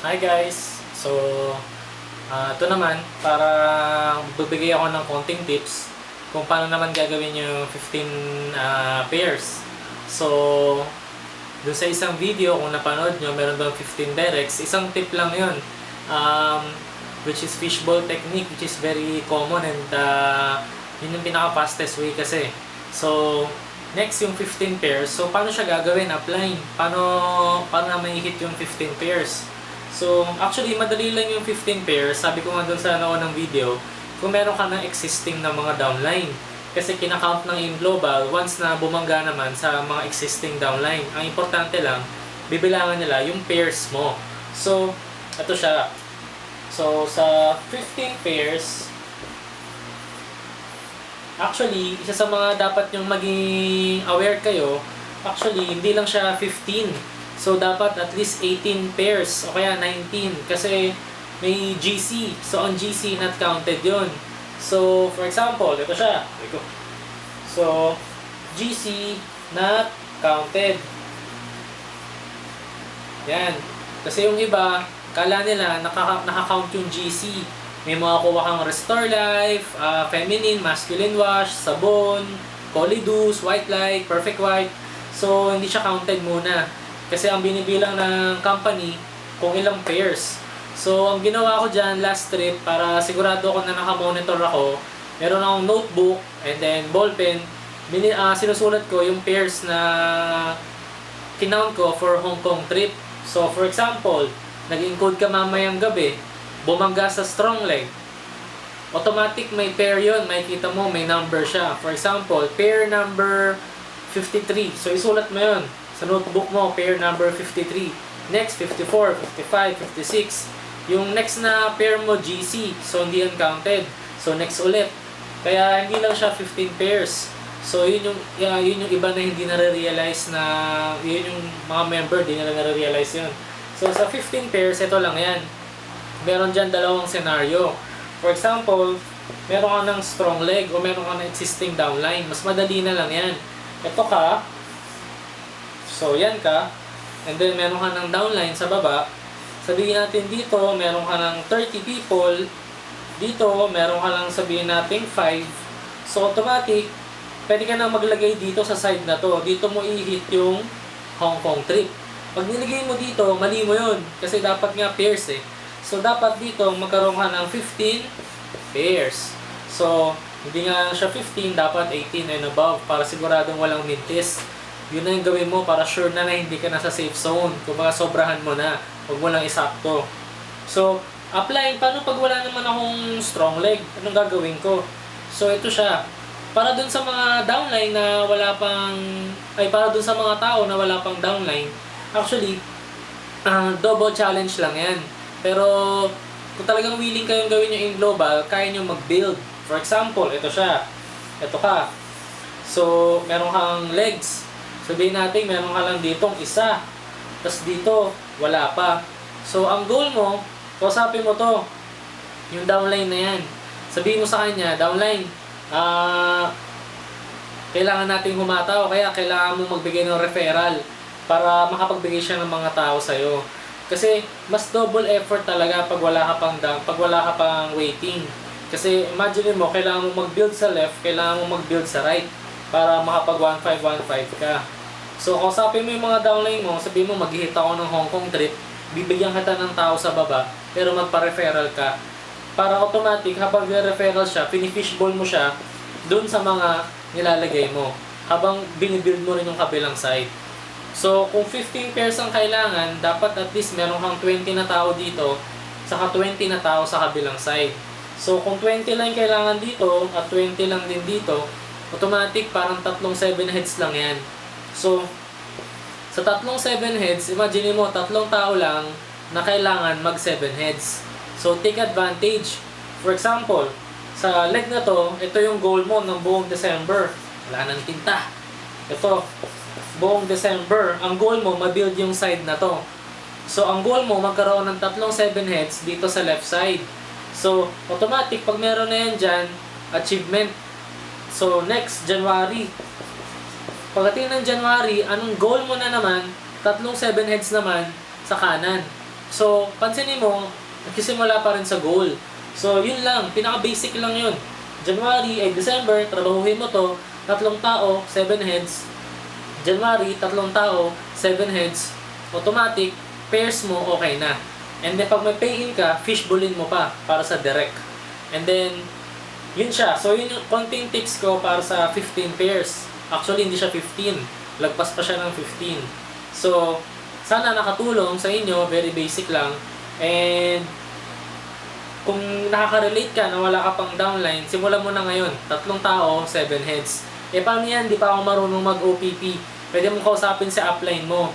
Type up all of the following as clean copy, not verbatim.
Hi guys! So, ito naman, para bibigay ako ng konting tips kung paano naman gagawin yung 15 pairs. So, dun sa isang video, kung napanood nyo, meron doon 15 directs. Isang tip lang yun, which is fishbowl technique, which is very common and yun yung pinaka-fastest way kasi. So, next yung 15 pairs. So, paano siya gagawin? Applying. Paano na may-hit yung 15 pairs? So, actually, madali lang yung 15 pairs. Sabi ko nga doon sa naunang video, kung meron ka ng existing na mga downline. Kasi kinakount ng in global, once na bumangga naman sa mga existing downline. Ang importante lang, bibilangan nila yung pairs mo. So, ito siya. So, sa 15 pairs, actually, isa sa mga dapat yung maging aware kayo, actually, hindi lang siya 15. So, dapat at least 18 pairs o kaya 19 kasi may GC. So, ang GC not counted yon. So, for example, ito siya. So, GC not counted. Yan. Kasi yung iba, kala nila naka-count yung GC. May mga kuha kang Restore Life, Feminine, Masculine Wash, Sabon, Polydeuce, White Light, Perfect White. So, hindi siya counted muna. Kasi ang binibilang ng company kung ilang pairs. So, ang ginawa ko dyan last trip para sigurado ako na nakamonitor ako, meron akong notebook and then ballpen. Sinusulat ko yung pairs na kinount ko for Hong Kong trip. So, for example, nag-encode ka mamayang gabi, bumangga sa strong leg. Automatic may pair yun, makikita mo may number siya. For example, pair number 53. So, isulat mo yun. Sa notebook mo, pair number 53. Next, 54, 55, 56. Yung next na pair mo, GC. So, hindi yan counted. So, next ulit. Kaya, hindi lang siya 15 pairs. So, yun yung iba na hindi nare-realize na, yun yung mga member, hindi nila nare-realize yun. So, sa 15 pairs, ito lang yan. Meron dyan dalawang scenario. For example, meron ka ng strong leg o meron ka ng existing downline. Mas madali na lang yan. Ito ka, so, yan ka. And then, meron ka ng downline sa baba. Sabihin natin dito, meron ka ng 30 people. Dito, meron ka lang sabihin natin 5. So, automatic, pwede ka na maglagay dito sa side na to. Dito mo i-hit yung Hong Kong trip. Pag nilagay mo dito, mali mo yun. Kasi dapat nga pairs eh. So, dapat dito, magkaroon ka ng 15 pairs. So, hindi nga siya 15, dapat 18 and above para siguradong walang mintis. Yun na yung gawin mo para sure na hindi ka nasa safe zone. Kung baka sobrahan mo na, huwag mo lang isakto. So, applying, paano pag wala naman akong strong leg? Anong gagawin ko? So, ito siya. Para dun sa mga downline na wala pang, para dun sa mga tao na wala pang downline, actually, double challenge lang yan. Pero, kung talagang willing kayong gawin yung in global, kaya nyo mag-build. For example, ito siya. Ito ka. So, meron kang legs. Sabihin natin, meron ka lang ditong isa. Tapos dito, wala pa. So, ang goal mo, kausapin mo to. Yung downline na yan. Sabihin mo sa kanya, downline, kailangan nating humataw. Kaya kailangan mo magbigay ng referral para makapagbigay siya ng mga tao sa'yo. Kasi, mas double effort talaga pag wala ka pang waiting. Kasi, imagine mo, kailangan mo mag-build sa left, kailangan mo mag-build sa right para makapag 1515 ka. So, kausapin mo yung mga downline mo, sabihin mo, mag-hit ako ng Hong Kong trip, bibigyan kita ng tao sa baba, pero magpa-referral ka. Para automatic, habang referral siya, pinifishbowl mo siya dun sa mga nilalagay mo, habang binibuild mo rin yung kabilang side. So, kung 15 pairs ang kailangan, dapat at least meron kang 20 na tao dito, saka 20 na tao sa kabilang side. So, kung 20 lang kailangan dito, at 20 lang din dito, automatic, parang tatlong 7 heads lang yan. So, sa tatlong 7 heads, imagine mo, tatlong tao lang na kailangan mag 7 heads. So, take advantage. For example, sa leg na to, ito yung goal mo ng buong December. Wala nang tinta. Ito, buong December, ang goal mo, ma-build yung side na to. So, ang goal mo, magkaroon ng tatlong 7 heads dito sa left side. So, automatic, pag meron na yan dyan, achievement. So, next, January. Pagdating ng January, anong goal mo na naman? Tatlong 7 heads naman sa kanan. So, pansinin mo, nagsisimula pa rin sa goal. So, yun lang. Pinaka-basic lang yun. December, trabahuhin mo to. 3 tao, 7 heads. January, 3 tao, 7 heads. Automatic, pairs mo, okay na. And then, pag may pay-in ka, fishbowlin mo pa para sa direct. And then, yun siya. So, yun yung konting tips ko para sa 15 pairs. Actually, hindi siya 15. Lagpas pa siya ng 15. So, sana nakatulong sa inyo. Very basic lang. And, kung nakaka-relate ka na wala ka pang downline, simulan mo na ngayon. 3 tao, 7 heads. Paano yan? Di pa ako marunong mag-OPP. Pwede mong kausapin sa upline mo.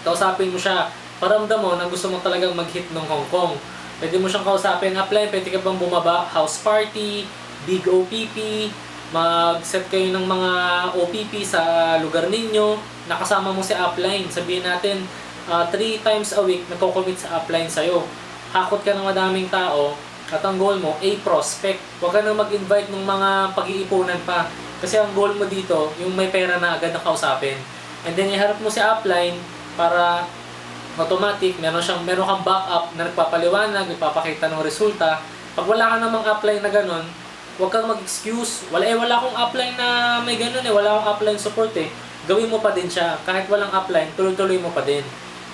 Kausapin mo siya. Paramdam mo na gusto mo talagang mag-hit ng Hong Kong. Pwede mo siyang kausapin upline. Pwede ka bang bumaba? House party, big OPP, mag-set kayo ng mga OPP sa lugar ninyo. Nakasama mo si upline. Sabihin natin, 3 times a week, nagko-commit sa upline sa'yo. Hakot ka ng madaming tao at ang goal mo, prospect. Huwag ka nang mag-invite ng mga pag-iipunan pa. Kasi ang goal mo dito, yung may pera na agad na kausapin. And then iharap mo si upline para automatic, meron kang backup na nagpapaliwanag, nagpapakita ng resulta. Pag wala ka namang upline na ganun, huwag kang mag-excuse. Wala akong upline na may ganun wala akong upline support Gawin mo pa din siya. Kahit walang upline, tuloy-tuloy mo pa din.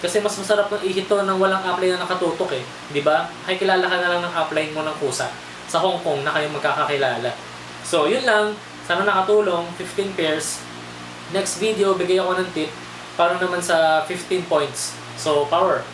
Kasi mas masarap ng ihito ng walang upline na nakatutok di ba? Ay kilala ka na lang ng upline mo ng kusa sa Hong Kong na kayo magkakakilala. So, yun lang. Sana nakatulong. 15 pairs. Next video, bigay ako ng tip para naman sa 15 points. So, power!